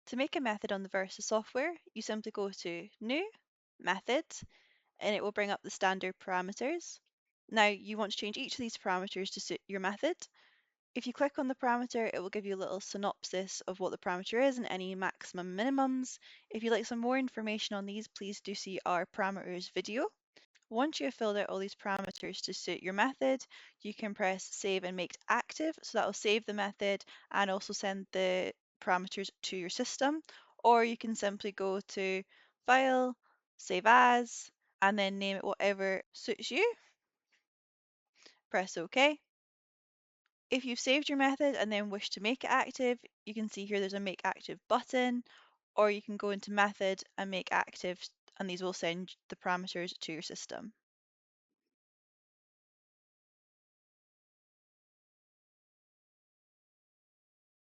To make a method on the Versa software, you simply go to New, Method, and it will bring up the standard parameters. Now you want to change each of these parameters to suit your method. If you click on the parameter, it will give you a little synopsis of what the parameter is and any maximum minimums. If you'd like some more information on these, please do see our parameters video. Once you have filled out all these parameters to suit your method, you can press save and make active. So that will save the method and also send the parameters to your system. Or you can simply go to File, Save As, and then name it whatever suits you. Press OK. If you've saved your method and then wish to make it active, you can see here there's a Make Active button, or you can go into Method and Make Active, and these will send the parameters to your system.